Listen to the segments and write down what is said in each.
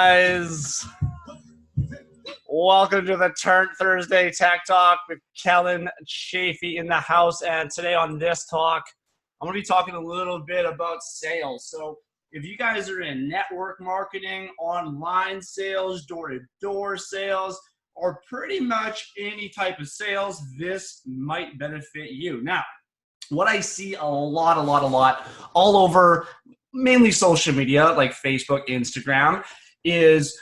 Guys, welcome to the Turn Thursday Tech Talk with Kellen Chafee in the house. And today on this talk, I'm going to be talking a little bit about sales. So if you guys are in network marketing, online sales, door-to-door sales, or pretty much any type of sales, this might benefit you. Now, what I see a lot all over mainly social media like Facebook, Instagram, is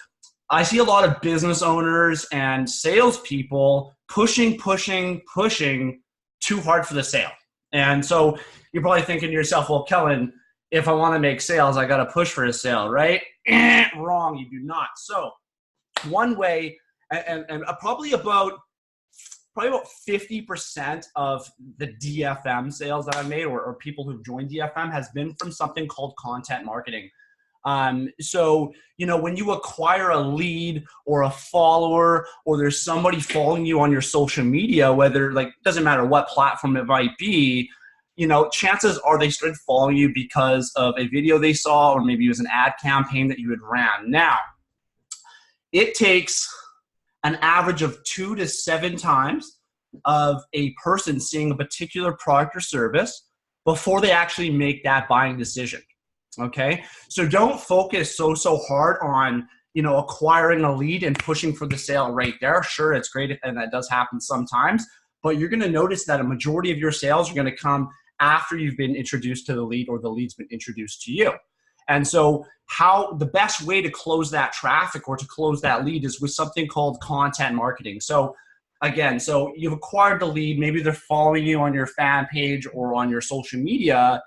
I see a lot of business owners and salespeople pushing too hard for the sale. And so you're probably thinking to yourself, well, Kellen, if I want to make sales, I got to push for a sale, right? Wrong, you do not. So one way, and probably about 50% of the DFM sales that I've made or people who've joined DFM has been from something called content marketing. So, when you acquire a lead or a follower, or there's somebody following you on your social media, whether doesn't matter what platform it might be, chances are they started following you because of a video they saw, or maybe it was an ad campaign that you had ran. Now, it takes an average of 2 to 7 times of a person seeing a particular product or service before they actually make that buying decision. Okay, so don't focus so hard on acquiring a lead and pushing for the sale right there. Sure, it's great, and that does happen sometimes, but you're going to notice that a majority of your sales are going to come after you've been introduced to the lead or the lead's been introduced to you. And so the best way to close that traffic or to close that lead is with something called content marketing. So again, you've acquired the lead, maybe they're following you on your fan page or on your social media.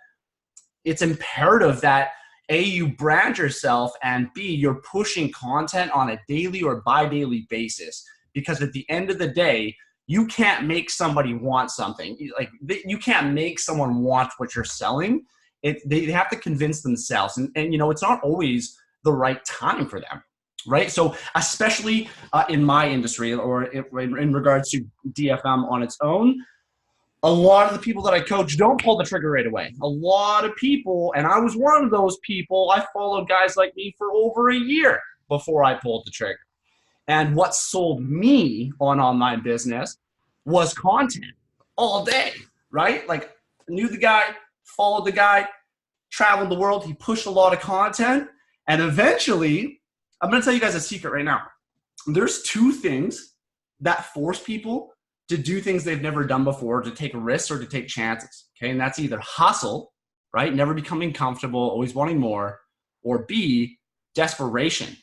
It's imperative that A, you brand yourself, and B, you're pushing content on a daily or bi-daily basis. Because at the end of the day, you can't make somebody want something. You can't make someone want what you're selling. They have to convince themselves. And it's not always the right time for them, right? So especially in my industry, or in regards to DFM on its own, a lot of the people that I coach don't pull the trigger right away. A lot of people, and I was one of those people, I followed guys like me for over a year before I pulled the trigger. And what sold me on online business was content all day, right? I knew the guy, followed the guy, traveled the world. He pushed a lot of content. And eventually, I'm going to tell you guys a secret right now. There's 2 things that force people to do things they've never done before, to take risks or to take chances, okay? And that's either hustle, right? Never becoming comfortable, always wanting more, or B, desperation.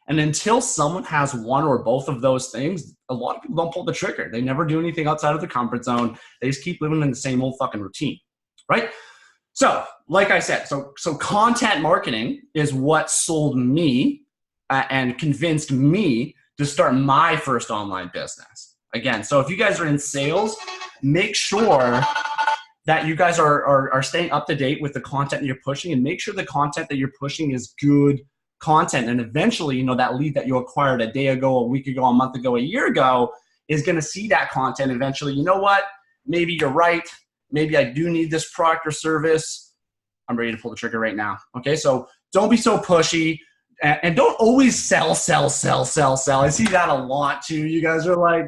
And until someone has one or both of those things, a lot of people don't pull the trigger. They never do anything outside of the comfort zone. They just keep living in the same old fucking routine, right? So, like I said, so content marketing is what sold me and convinced me to start my first online business. Again, so if you guys are in sales, make sure that you guys are staying up to date with the content you're pushing, and make sure the content that you're pushing is good content. And eventually, that lead that you acquired a day ago, a week ago, a month ago, a year ago is going to see that content eventually. You know what? Maybe you're right. Maybe I do need this product or service. I'm ready to pull the trigger right now. Okay, so don't be so pushy. And don't always sell. I see that a lot too. You guys are like,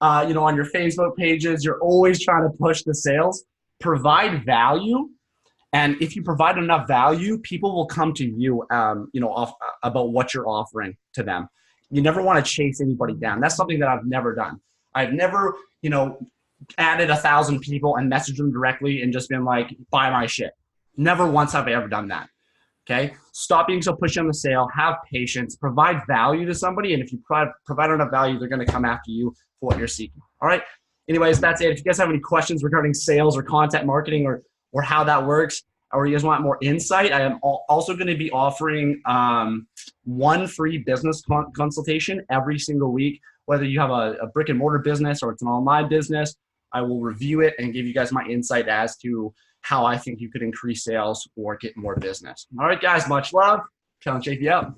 on your Facebook pages, you're always trying to push the sales. Provide value, and if you provide enough value, people will come to you, about what you're offering to them. You never want to chase anybody down. That's something that I've never done. I've never, added 1,000 people and messaged them directly and just been like, buy my shit. Never once have I ever done that. Okay, stop being so pushy on the sale. Have patience. Provide value to somebody, and if you provide enough value, they're going to come after you for what you're seeking. All right. Anyways, that's it. If you guys have any questions regarding sales or content marketing or how that works, or you guys want more insight, I am also going to be offering 1 free business consultation every single week. Whether you have a brick and mortar business or it's an online business, I will review it and give you guys my insight as to how I think you could increase sales or get more business. All right, guys, much love. Kellen Chafee out.